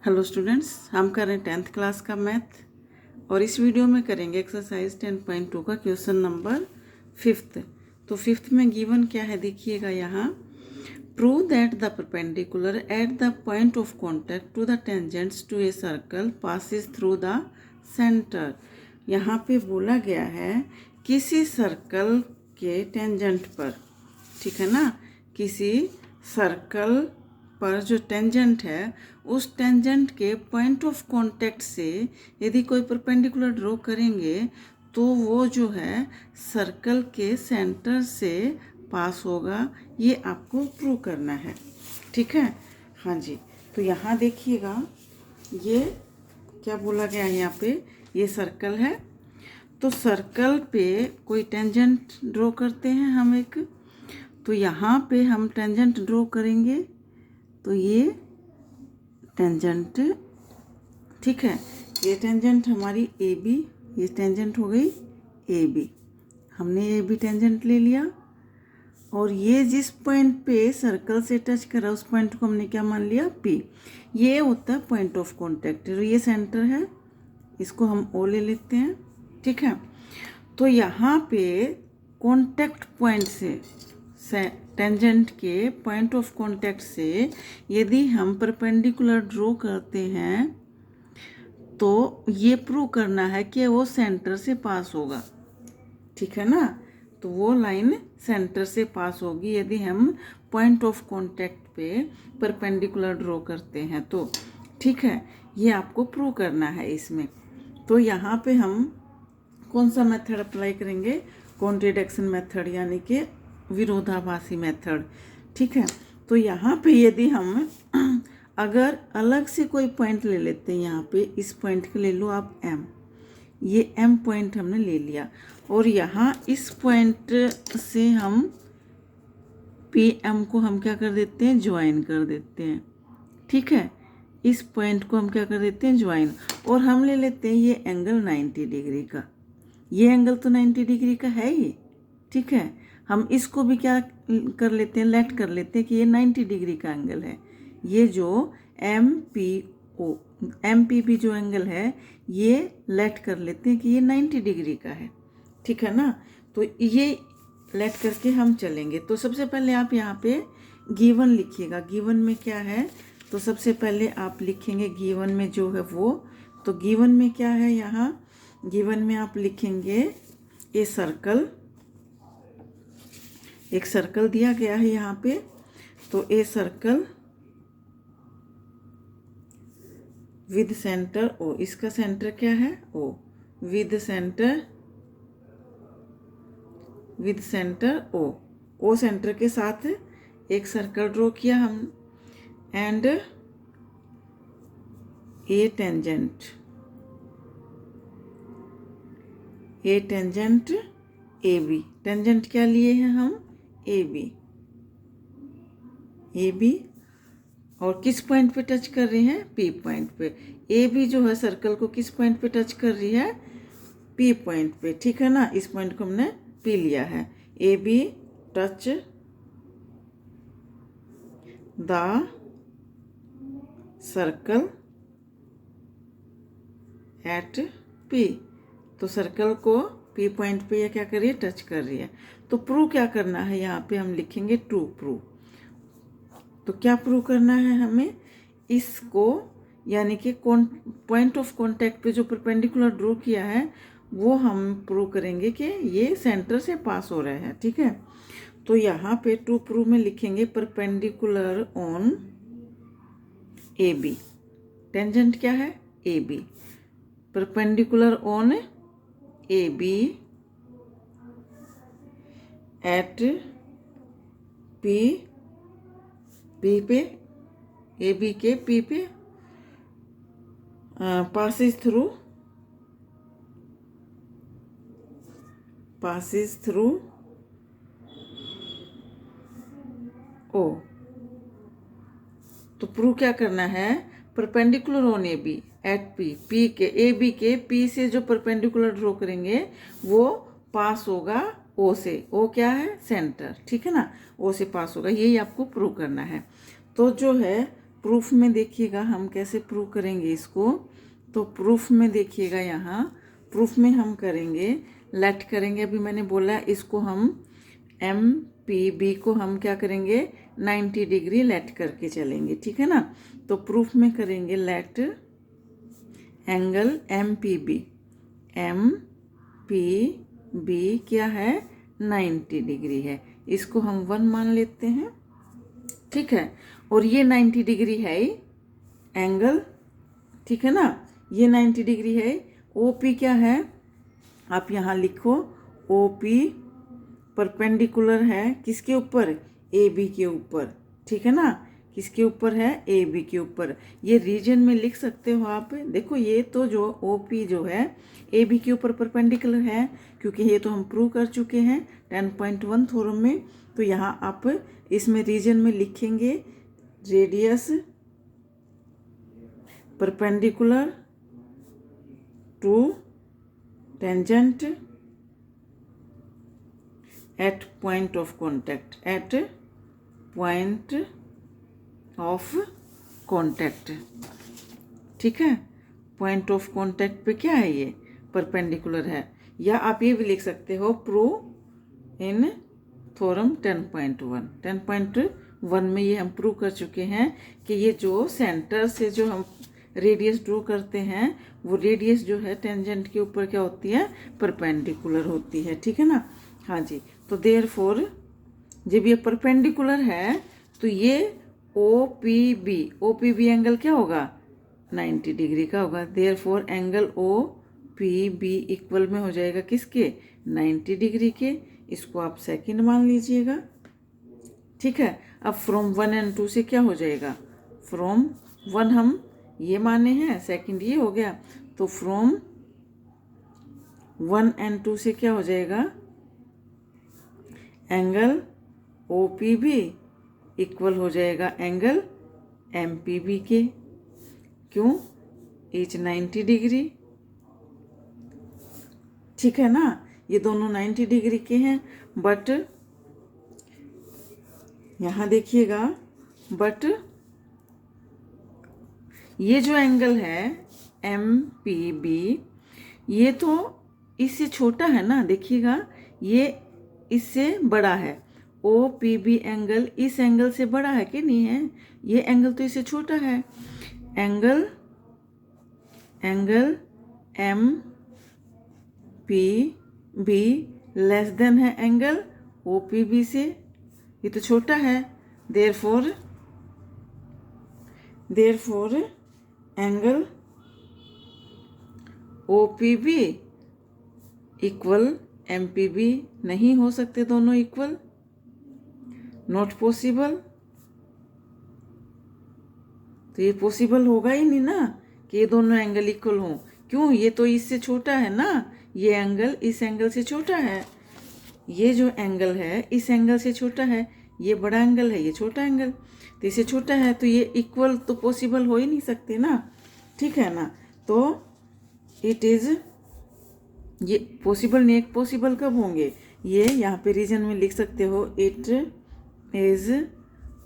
Hello students, हम कर रहे हैं 10th क्लास का मैथ और इस वीडियो में करेंगे एक्सरसाइज 10.2 का क्वेश्चन नंबर 5th। तो 5th में गिवन क्या है देखिएगा यहाँ। Prove that the perpendicular at the point of contact to the tangents to a circle passes through the centre. यहाँ पे बोला गया है किसी सर्कल के टेंजेंट पर, ठीक है ना, किसी सर्कल पर जो टेंजेंट है उस टेंजेंट के पॉइंट ऑफ कांटेक्ट से यदि कोई परपेंडिकुलर ड्रॉ करेंगे तो वो जो है सर्कल के सेंटर से पास होगा। ये आपको प्रूव करना है, ठीक है। हाँ जी, तो यहाँ देखिएगा ये क्या बोला गया है। यहाँ पे ये सर्कल है, तो सर्कल पे कोई टेंजेंट ड्रॉ करते हैं हम एक। तो यहाँ पे हम टेंजेंट ड्रॉ करेंगे तो ये टेंजेंट, ठीक है, ये टेंजेंट हमारी ए बी, ये टेंजेंट हो गई ए बी। हमने ए बी टेंजेंट ले लिया और ये जिस पॉइंट पे सर्कल से टच कर रहा है उस पॉइंट को हमने क्या मान लिया पी। ये होता है पॉइंट ऑफ कांटेक्ट, तो ये सेंटर है, इसको हम ओ ले लेते हैं, ठीक है। तो यहाँ पे कांटेक्ट पॉइंट से टेंजेंट के पॉइंट ऑफ कांटेक्ट से यदि हम परपेंडिकुलर ड्रॉ करते हैं तो ये प्रूव करना है कि वो सेंटर से पास होगा, ठीक है ना। तो वो लाइन सेंटर से पास होगी यदि हम पॉइंट ऑफ कांटेक्ट पे परपेंडिकुलर ड्रॉ करते हैं तो, ठीक है। ये आपको प्रूव करना है इसमें। तो यहाँ पे हम कौन सा मेथड अप्लाई करेंगे, कॉन्ट्रडिक्शन मेथड, यानी कि विरोधाभासी मेथड, ठीक है। तो यहाँ पे यदि हम अगर अलग से कोई पॉइंट ले लेते हैं, यहाँ पे इस पॉइंट के ले लो आप एम, ये एम पॉइंट हमने ले लिया और यहाँ इस पॉइंट से हम पी एम को हम क्या कर देते हैं, ज्वाइन कर देते हैं, ठीक है। इस पॉइंट को हम क्या कर देते हैं, ज्वाइन, और हम ले लेते हैं ये एंगल 90 डिग्री का। ये एंगल तो 90 डिग्री का है ही, ठीक है। हम इसको भी क्या कर लेते हैं, लेट कर लेते हैं कि ये 90 डिग्री का एंगल है। ये जो एम पी भी जो एंगल है ये लेट कर लेते हैं कि ये 90 डिग्री का है, ठीक है ना। तो ये लेट करके हम चलेंगे। तो सबसे पहले आप यहाँ पे गिवन लिखिएगा। गिवन में क्या है, तो सबसे पहले आप लिखेंगे गिवन में जो है वो, तो गिवन में क्या है, यहाँ गिवन में आप लिखेंगे ये सर्कल, एक सर्कल दिया गया है यहाँ पे। तो a circle with centre O, इसका सेंटर क्या है O, with centre O centre के साथ एक सर्कल ड्रॉ किया हम, and a tangent A B. Tangent क्या लिए हैं हम, ए बी, और किस पॉइंट पे टच कर रही है, पी पॉइंट पे। ए बी जो है सर्कल को किस पॉइंट पे टच कर रही है, पी पॉइंट पे, ठीक है ना। इस पॉइंट को हमने पी लिया है। A B touch the circle at P, तो सर्कल को पी पॉइंट पे ये क्या कर रही है, टच कर रही है। तो प्रूव क्या करना है, यहाँ पे हम लिखेंगे टू प्रूव। तो क्या प्रूव करना है हमें, इसको यानी कि पॉइंट ऑफ कांटेक्ट पे जो परपेंडिकुलर ड्रॉ किया है वो हम प्रूव करेंगे कि ये सेंटर से पास हो रहा है, ठीक है। तो यहाँ पे टू प्रूव में लिखेंगे perpendicular on A B. Tangent क्या है, A B, perpendicular on A B at P पे, ए बी के पी पे पासिस थ्रू ओ। तो प्रूव क्या करना है, perpendicular on A B at P के, ए बी के पी से जो परपेंडिकुलर ड्रॉ करेंगे वो पास होगा ओ से। ओ क्या है, सेंटर, ठीक है ना, ओ से पास होगा। यही आपको प्रूव करना है। तो जो है प्रूफ में देखिएगा हम कैसे प्रूव करेंगे इसको। तो प्रूफ में देखिएगा, यहाँ प्रूफ में हम करेंगे लेट करेंगे। अभी मैंने बोला इसको हम एम पी बी को हम क्या करेंगे 90 डिग्री लेट करके चलेंगे, ठीक है ना। तो प्रूफ में करेंगे let angle M P B क्या है 90 डिग्री है, इसको हम 1 मान लेते हैं, ठीक है। और ये 90 डिग्री है एंगल, ठीक है ना, ये 90 डिग्री है। ओ पी क्या है, आप यहाँ लिखो ओ पी परपेंडिकुलर है किसके ऊपर, ए बी के ऊपर, ठीक है ना, किसके ऊपर है ए बी के ऊपर। ये रीजन में लिख सकते हो आप, देखो ये तो जो ओ पी जो है ए बी के ऊपर परपेंडिकुलर है, क्योंकि ये तो हम प्रूव कर चुके हैं 10.1 थ्योरम में। तो यहाँ आप इसमें रीजन में लिखेंगे radius perpendicular to tangent at point of contact, at point of contact, ठीक है। पॉइंट ऑफ कॉन्टैक्ट पे क्या है, ये परपेंडिकुलर है। या आप ये भी लिख सकते हो प्रूव इन थ्योरम 10.1। 10.1 में ये हम प्रूव कर चुके हैं कि ये जो सेंटर से जो हम रेडियस ड्रॉ करते हैं वो रेडियस जो है टेंजेंट के ऊपर क्या होती है परपेंडिकुलर होती है, ठीक है ना। हाँ जी, तो देयरफॉर जब ये परपेंडिकुलर है तो ये ओ पी बी एंगल क्या होगा 90 डिग्री का होगा। Therefore angle O P B equal में हो जाएगा किसके 90 डिग्री के, इसको आप सेकंड मान लीजिएगा, ठीक है। अब फ्रॉम 1 एंड 2 से क्या हो जाएगा, फ्रॉम 1 हम ये माने हैं, सेकंड ये हो गया, तो फ्रॉम 1 एंड 2 से क्या हो जाएगा angle O P B equal हो जाएगा एंगल एम पी बी के, क्यों ईच 90 डिग्री, ठीक है ना। ये दोनों 90 डिग्री के हैं, बट यहाँ देखिएगा, बट ये जो एंगल है एम पी बी ये तो इससे छोटा है ना, देखिएगा ये इससे बड़ा है। ओ पी बी एंगल इस एंगल से बड़ा है कि नहीं है, ये एंगल तो इससे छोटा है। Angle M P B less than है एंगल ओ पी बी से, ये तो छोटा है। Therefore angle O P B equal M P B नहीं हो सकते, दोनों इक्वल, नॉट पॉसिबल। तो ये पॉसिबल होगा ही नहीं ना कि ये दोनों एंगल इक्वल हों, क्यों ये तो इससे छोटा है ना, ये एंगल इस एंगल से छोटा है, ये जो एंगल है इस एंगल से छोटा है, ये बड़ा एंगल है ये छोटा एंगल, तो इससे छोटा है, तो ये इक्वल तो पॉसिबल हो ही नहीं सकते ना, ठीक है ना। तो इट इज़ ये पॉसिबल नहीं, एक पॉसिबल कब होंगे, ये यहाँ पे रीजन में लिख सकते हो it is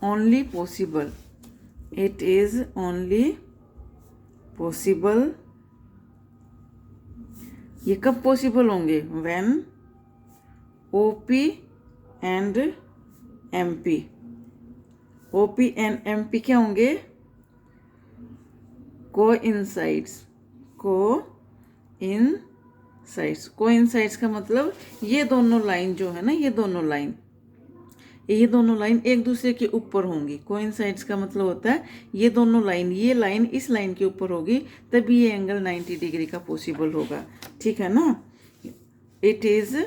only possible, it is only possible. ये कब पॉसिबल होंगे, when O P and M P, O P and M P क्या होंगे कोइंसाइड्स, कोइंसाइड्स का मतलब ये दोनों लाइन जो है ना, ये दोनों लाइन एक दूसरे के ऊपर होंगी। कोइंसाइड्स का मतलब होता है ये दोनों लाइन, ये लाइन इस लाइन के ऊपर होगी, तभी ये एंगल 90 डिग्री का पॉसिबल होगा, ठीक है ना। इट इज़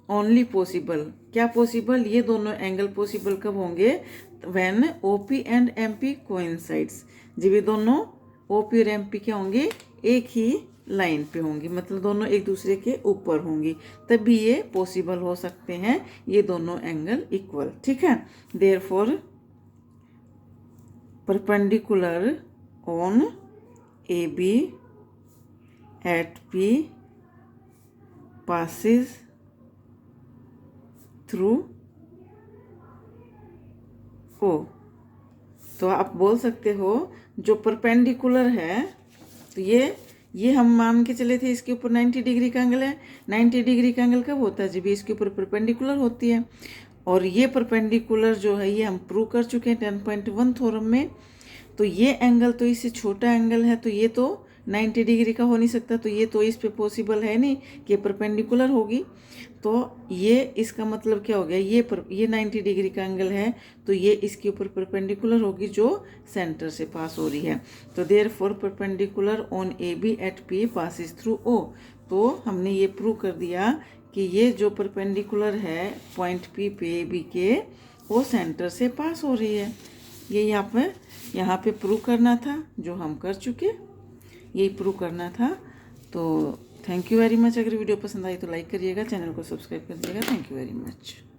ओनली पॉसिबल, क्या पॉसिबल, ये दोनों एंगल पॉसिबल कब होंगे, when O P and M P coincides, जब ये दोनों ओ पी और एम पी क्या होंगे एक ही लाइन पे होंगी, मतलब दोनों एक दूसरे के ऊपर होंगी, तभी ये पॉसिबल हो सकते हैं ये दोनों एंगल इक्वल, ठीक है। Therefore perpendicular on A B at P passes through O, तो आप बोल सकते हो जो परपेंडिकुलर है, तो ये हम मान के चले थे इसके ऊपर 90 डिग्री का एंगल है। 90 डिग्री का एंगल कब होता है? जब इसके ऊपर परपेंडिकुलर होती है। और ये परपेंडिकुलर जो है ये हम प्रूव कर चुके हैं 10.1 थ्योरम में। तो ये एंगल तो इससे छोटा एंगल है, तो ये तो 90 डिग्री का हो नहीं सकता, तो ये तो इस पे पॉसिबल है नहीं कि परपेंडिकुलर होगी। तो ये इसका मतलब क्या हो गया, ये 90 डिग्री का एंगल है, तो ये इसके ऊपर परपेंडिकुलर होगी जो सेंटर से पास हो रही है। तो therefore perpendicular on A B at P passes through O. तो हमने ये प्रूव कर दिया कि ये जो परपेंडिकुलर है पॉइंट पी पे बी के, वो सेंटर से पास हो रही है। ये यहाँ पे प्रूव करना था, जो हम कर चुके, यही प्रूव करना था। तो थैंक यू वेरी मच। अगर वीडियो पसंद आई तो लाइक करिएगा, चैनल को सब्सक्राइब कर दीजिएगा। Thank you very much.